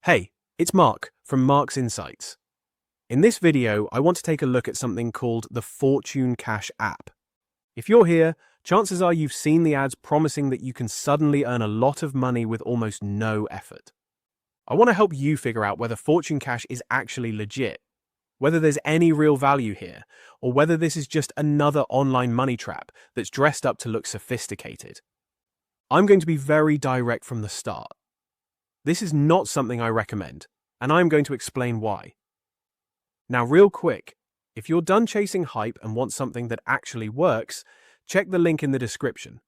Hey, it's Mark from Mark's Insights. In this video, I want to take a look at something called the Fortune Cash app. If you're here, chances are you've seen the ads promising that you can suddenly earn a lot of money with almost no effort. I want to help you figure out whether Fortune Cash is actually legit, whether there's any real value here, or whether this is just another online money trap that's dressed up to look sophisticated. I'm going to be very direct from the start. This is not something I recommend, and I'm going to explain why. Now, real quick, if you're done chasing hype and want something that actually works, check the link in the description.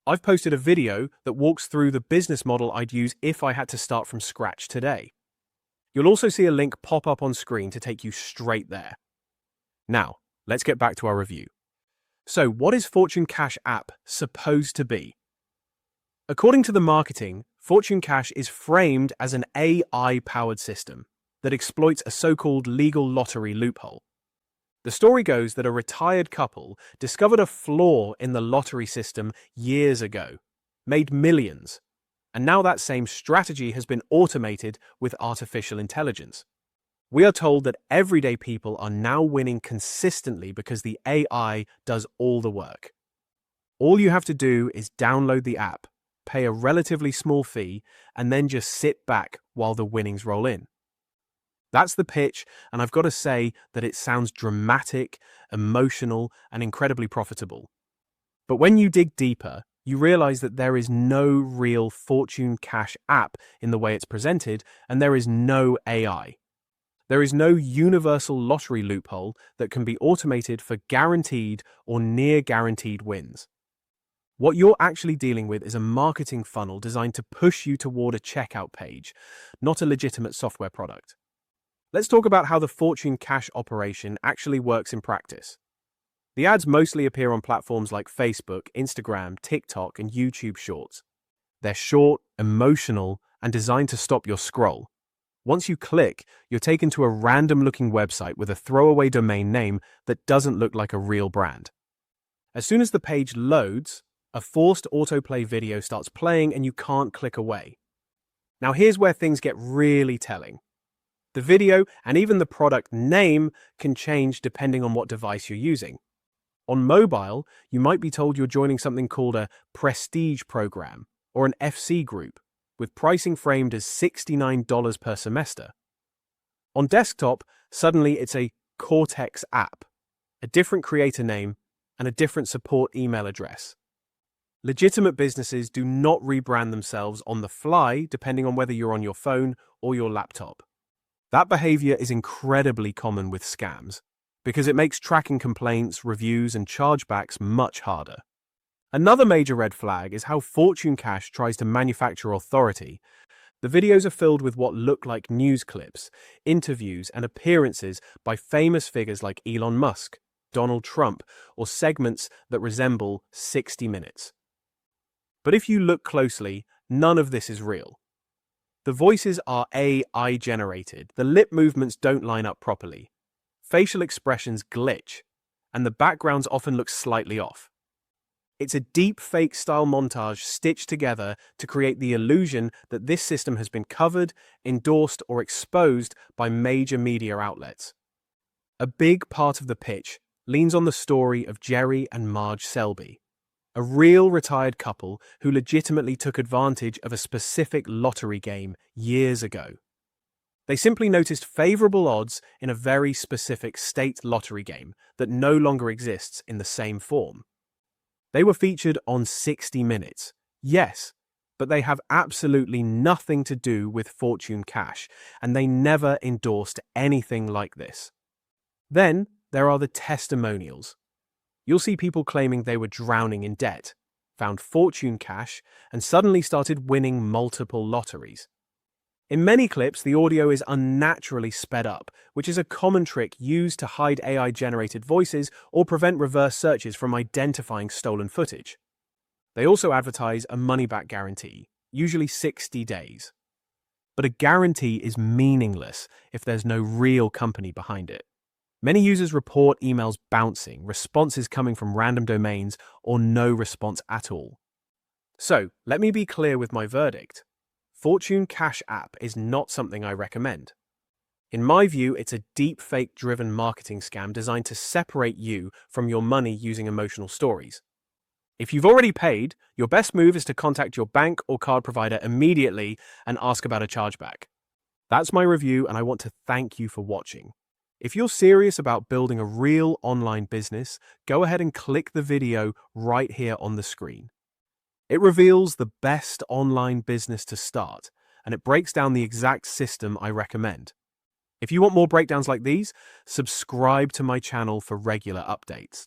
I've posted a video that walks through the business model I'd use if I had to start from scratch today. You'll also see a link pop up on screen to take you straight there. Now, let's get back to our review. So, what is Fortune Cash app supposed to be? According to the marketing, Fortune Cash is framed as an AI-powered system that exploits a so-called legal lottery loophole. The story goes that a retired couple discovered a flaw in the lottery system years ago, made millions, and now that same strategy has been automated with artificial intelligence. We are told that everyday people are now winning consistently because the AI does all the work. All you have to do is download the app, pay a relatively small fee, and then just sit back while the winnings roll in. That's the pitch, and I've got to say that it sounds dramatic, emotional, and incredibly profitable. But when you dig deeper, you realize that there is no real Fortune Cash app in the way it's presented, and there is no AI. There is no universal lottery loophole that can be automated for guaranteed or near guaranteed wins. What you're actually dealing with is a marketing funnel designed to push you toward a checkout page, not a legitimate software product. Let's talk about how the Fortune Cash operation actually works in practice. The ads mostly appear on platforms like Facebook, Instagram, TikTok, and YouTube Shorts. They're short, emotional, and designed to stop your scroll. Once you click, you're taken to a random-looking website with a throwaway domain name that doesn't look like a real brand. As soon as the page loads, a forced autoplay video starts playing and you can't click away. Now here's where things get really telling. The video and even the product name can change depending on what device you're using. On mobile, you might be told you're joining something called a prestige program or an FC group, with pricing framed as $69 per semester. On desktop, suddenly it's a Cortex app, a different creator name, and a different support email address. Legitimate businesses do not rebrand themselves on the fly depending on whether you're on your phone or your laptop. That behavior is incredibly common with scams because it makes tracking complaints, reviews, and chargebacks much harder. Another major red flag is how Fortune Cash tries to manufacture authority. The videos are filled with what look like news clips, interviews, and appearances by famous figures like Elon Musk, Donald Trump, or segments that resemble 60 Minutes. But if you look closely, none of this is real. The voices are AI generated, the lip movements don't line up properly, facial expressions glitch, and the backgrounds often look slightly off. It's a deep fake style montage stitched together to create the illusion that this system has been covered, endorsed, or exposed by major media outlets. A big part of the pitch leans on the story of Jerry and Marge Selbee, a real retired couple who legitimately took advantage of a specific lottery game years ago. They simply noticed favorable odds in a very specific state lottery game that no longer exists in the same form. They were featured on 60 Minutes, yes, but they have absolutely nothing to do with Fortune Cash, and they never endorsed anything like this. Then there are the testimonials. You'll see people claiming they were drowning in debt, found Fortune Cash, and suddenly started winning multiple lotteries. In many clips, the audio is unnaturally sped up, which is a common trick used to hide AI-generated voices or prevent reverse searches from identifying stolen footage. They also advertise a money-back guarantee, usually 60 days. But a guarantee is meaningless if there's no real company behind it. Many users report emails bouncing, responses coming from random domains, or no response at all. So, let me be clear with my verdict. Fortune Cash app is not something I recommend. In my view, it's a deep fake-driven marketing scam designed to separate you from your money using emotional stories. If you've already paid, your best move is to contact your bank or card provider immediately and ask about a chargeback. That's my review, and I want to thank you for watching. If you're serious about building a real online business, go ahead and click the video right here on the screen. It reveals the best online business to start, and it breaks down the exact system I recommend. If you want more breakdowns like these, subscribe to my channel for regular updates.